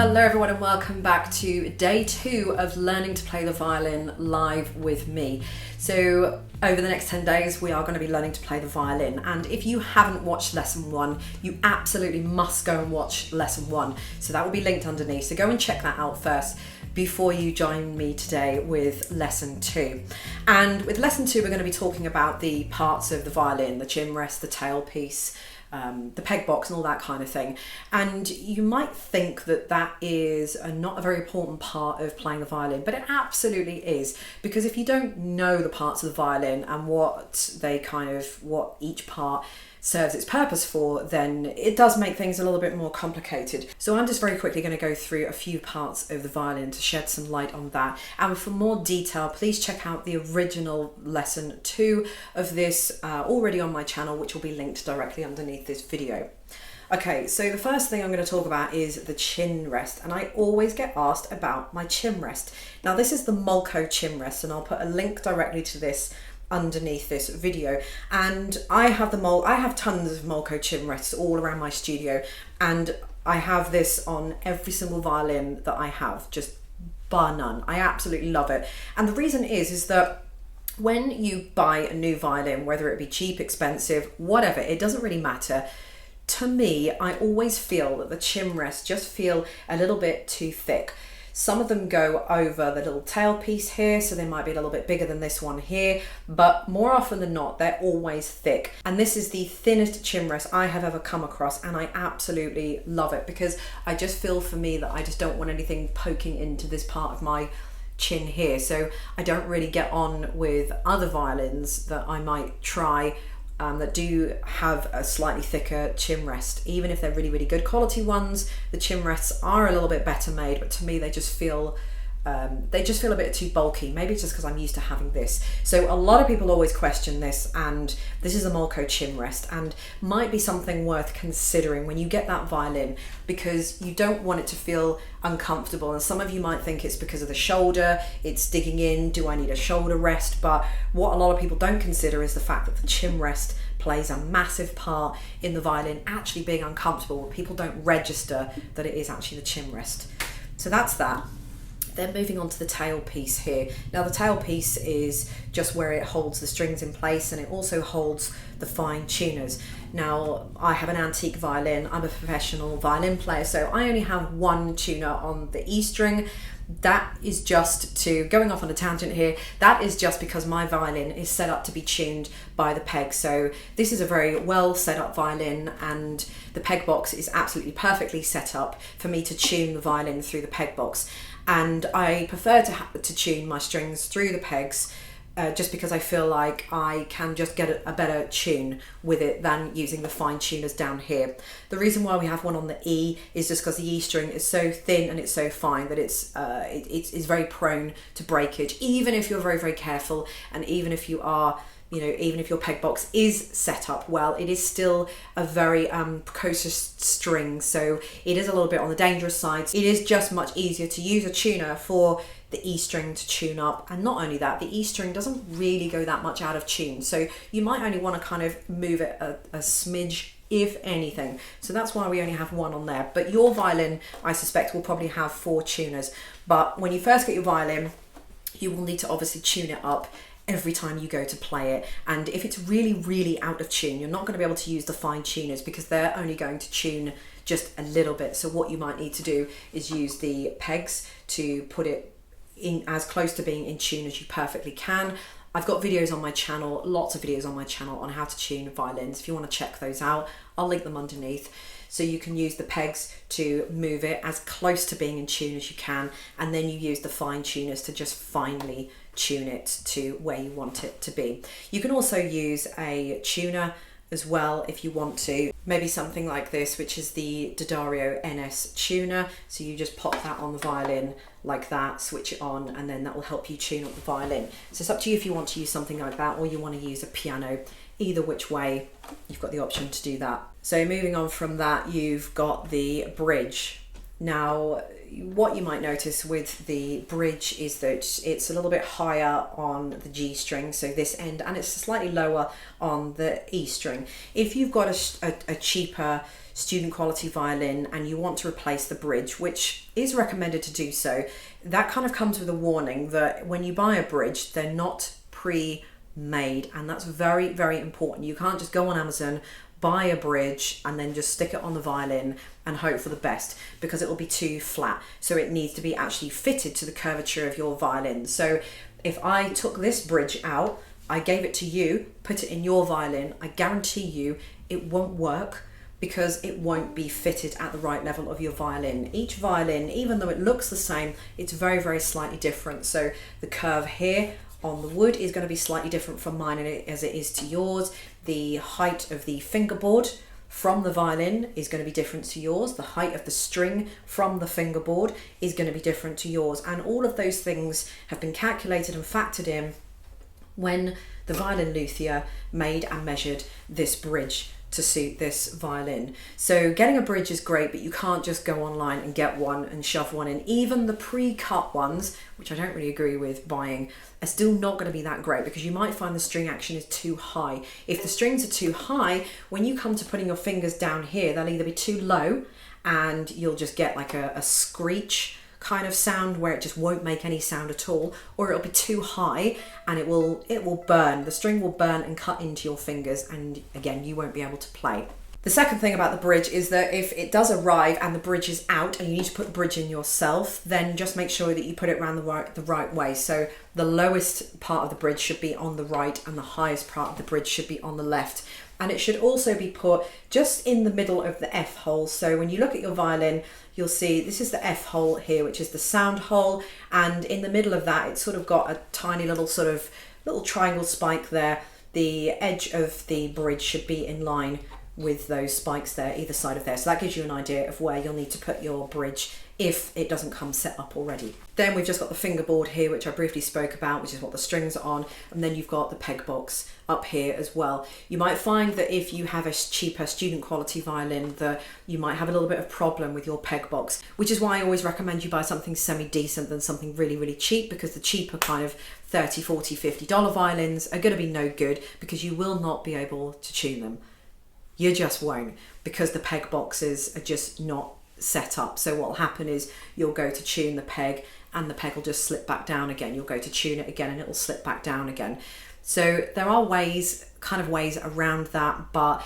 Hello everyone and welcome back to day 2 of learning to play the violin live with me. So over the next 10 days we are going to be learning to play the violin, and if you haven't watched lesson 1 you absolutely must go and watch lesson 1. So that will be linked underneath, so go and check that out first before you join me today with lesson 2. And with lesson 2 we're going to be talking about the parts of the violin, the chin rest, the tailpiece, the peg box and all that kind of thing. And you might think that that is not a very important part of playing the violin, but it absolutely is, because if you don't know the parts of the violin and what each part serves its purpose for, then it does make things a little bit more complicated. So I'm just very quickly going to go through a few parts of the violin to shed some light on that. And for more detail, please check out the original lesson 2 of this already on my channel, which will be linked directly underneath this video. Okay, so the first thing I'm going to talk about is the chin rest, and I always get asked about my chin rest. Now this is the MULKO chin rest, and I'll put a link directly to this underneath this video. And I have tons of MULKO chin rests all around my studio, and I have this on every single violin that I have, just bar none. I absolutely love it. And the reason is that when you buy a new violin, whether it be cheap, expensive, whatever, it doesn't really matter. To me, I always feel that the chin rests just feel a little bit too thick. Some of them go over the little tailpiece here, so they might be a little bit bigger than this one here, but more often than not, they're always thick. And this is the thinnest chin rest I have ever come across, and I absolutely love it, because I just feel for me that I just don't want anything poking into this part of my chin here. So I don't really get on with other violins that I might try that do have a slightly thicker chin rest. Even if they're really, really good quality ones, the chin rests are a little bit better made, but to me they just feel a bit too bulky. Maybe it's just because I'm used to having this. So a lot of people always question this, and this is a MULKO chin rest, and might be something worth considering when you get that violin, because you don't want it to feel uncomfortable. And some of you might think it's because of the shoulder, it's digging in, do I need a shoulder rest? But what a lot of people don't consider is the fact that the chin rest plays a massive part in the violin actually being uncomfortable. People don't register that it is actually the chin rest. So that's that. Then moving on to the tailpiece here. Now the tailpiece is just where it holds the strings in place, and it also holds the fine tuners. Now I have an antique violin, I'm a professional violin player, so I only have one tuner on the E string. That is just to, going off on a tangent here, that is just because my violin is set up to be tuned by the peg. So this is a very well set up violin, and the peg box is absolutely perfectly set up for me to tune the violin through the peg box. And I prefer to tune my strings through the pegs just because I feel like I can just get a better tune with it than using the fine tuners down here. The reason why we have one on the E is just because the E string is so thin and it's so fine that it's very prone to breakage, even if you're very, very careful, and even if you are, even if your peg box is set up well, it is still a very precocious string, so it is a little bit on the dangerous side. It is just much easier to use a tuner for the E string to tune up, and not only that, the E string doesn't really go that much out of tune, so you might only want to kind of move it a smidge, if anything. So that's why we only have one on there. But your violin, I suspect, will probably have 4 tuners. But when you first get your violin, you will need to obviously tune it up every time you go to play it. And if it's really, really out of tune, you're not going to be able to use the fine tuners, because they're only going to tune just a little bit. So what you might need to do is use the pegs to put it in as close to being in tune as you perfectly can. I've got videos on my channel, lots of videos on my channel on how to tune violins. If you want to check those out, I'll link them underneath. So you can use the pegs to move it as close to being in tune as you can, and then you use the fine tuners to just finely tune it to where you want it to be. You can also use a tuner as well if you want to, maybe something like this, which is the D'Addario NS tuner. So you just pop that on the violin like that, switch it on, and then that will help you tune up the violin. So it's up to you if you want to use something like that, or you want to use a piano. Either which way, you've got the option to do that. So moving on from that, you've got the bridge. Now, what you might notice with the bridge is that it's a little bit higher on the G string, so this end, and it's slightly lower on the E string. If you've got a cheaper student quality violin and you want to replace the bridge, which is recommended to do so, that kind of comes with a warning that when you buy a bridge, they're not pre-made, and that's very, very important. You can't just go on Amazon, buy a bridge and then just stick it on the violin and hope for the best, because it will be too flat. So it needs to be actually fitted to the curvature of your violin. So if I took this bridge out, I gave it to you, put it in your violin, I guarantee you it won't work, because it won't be fitted at the right level of your violin. Each violin, even though it looks the same, it's very, very slightly different. So the curve here on the wood is going to be slightly different from mine as it is to yours. The height of the fingerboard from the violin is going to be different to yours. The height of the string from the fingerboard is going to be different to yours. And all of those things have been calculated and factored in when the violin luthier made and measured this bridge to suit this violin. So getting a bridge is great, but you can't just go online and get one and shove one in. Even the pre-cut ones, which I don't really agree with buying, are still not going to be that great, because you might find the string action is too high. If the strings are too high, when you come to putting your fingers down here, they'll either be too low and you'll just get like a screech kind of sound where it just won't make any sound at all, or it'll be too high and it will burn. The string will burn and cut into your fingers, and again, you won't be able to play. The second thing about the bridge is that if it does arrive and the bridge is out and you need to put the bridge in yourself, then just make sure that you put it around the right way. So the lowest part of the bridge should be on the right and the highest part of the bridge should be on the left. And it should also be put just in the middle of the F hole. So when you look at your violin, you'll see this is the F hole here, which is the sound hole. And in the middle of that, it's sort of got a tiny little little triangle spike there. The edge of the bridge should be in line with those spikes there, either side of there. So that gives you an idea of where you'll need to put your bridge if it doesn't come set up already. Then we've just got the fingerboard here, which I briefly spoke about, which is what the strings are on, and then you've got the peg box up here as well. You might find that if you have a cheaper student quality violin, that you might have a little bit of problem with your peg box, which is why I always recommend you buy something semi-decent than something really, really cheap, because the cheaper kind of $30, $40, $50 violins are going to be no good, because you will not be able to tune them. You just won't, because the peg boxes are just not set up. So what will happen is you'll go to tune the peg and the peg will just slip back down again. You'll go to tune it again and it will slip back down again. So there are ways around that, but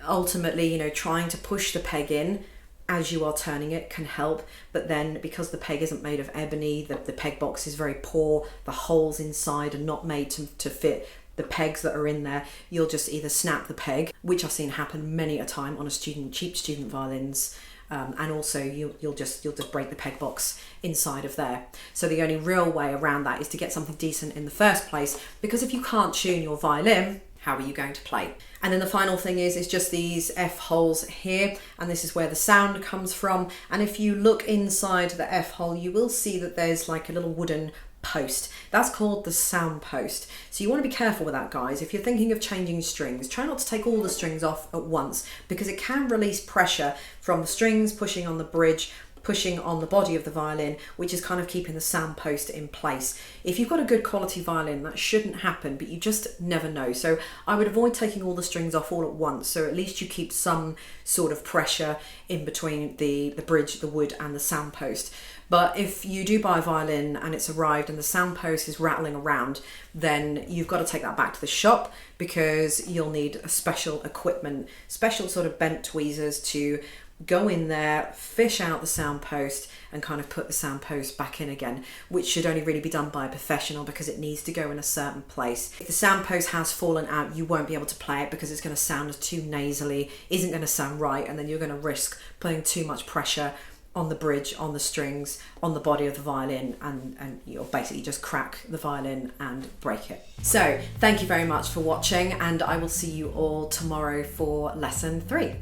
ultimately, trying to push the peg in as you are turning it can help. But then because the peg isn't made of ebony, the peg box is very poor, the holes inside are not made to fit the pegs that are in there, you'll just either snap the peg, which I've seen happen many a time on cheap student violins, and also you'll just break the peg box inside of there. So the only real way around that is to get something decent in the first place, because if you can't tune your violin, how are you going to play? And then the final thing is just these F holes here, and this is where the sound comes from. And if you look inside the F hole, you will see that there's like a little wooden post. That's called the sound post. So you want to be careful with that, guys. If you're thinking of changing strings, try not to take all the strings off at once, because it can release pressure from the strings pushing on the bridge, pushing on the body of the violin, which is kind of keeping the sound post in place. If you've got a good quality violin, that shouldn't happen, but you just never know. So I would avoid taking all the strings off all at once, so at least you keep some sort of pressure in between the bridge, the wood and the sound post. But if you do buy a violin and it's arrived and the sound post is rattling around, then you've got to take that back to the shop, because you'll need a special equipment, special sort of bent tweezers to go in there, fish out the sound post and kind of put the sound post back in again, which should only really be done by a professional, because it needs to go in a certain place. If the sound post has fallen out, you won't be able to play it, because it's going to sound too nasally, isn't going to sound right, and then you're going to risk putting too much pressure on the bridge, on the strings, on the body of the violin, and you'll basically just crack the violin and break it. So thank you very much for watching, and I will see you all tomorrow for lesson 3.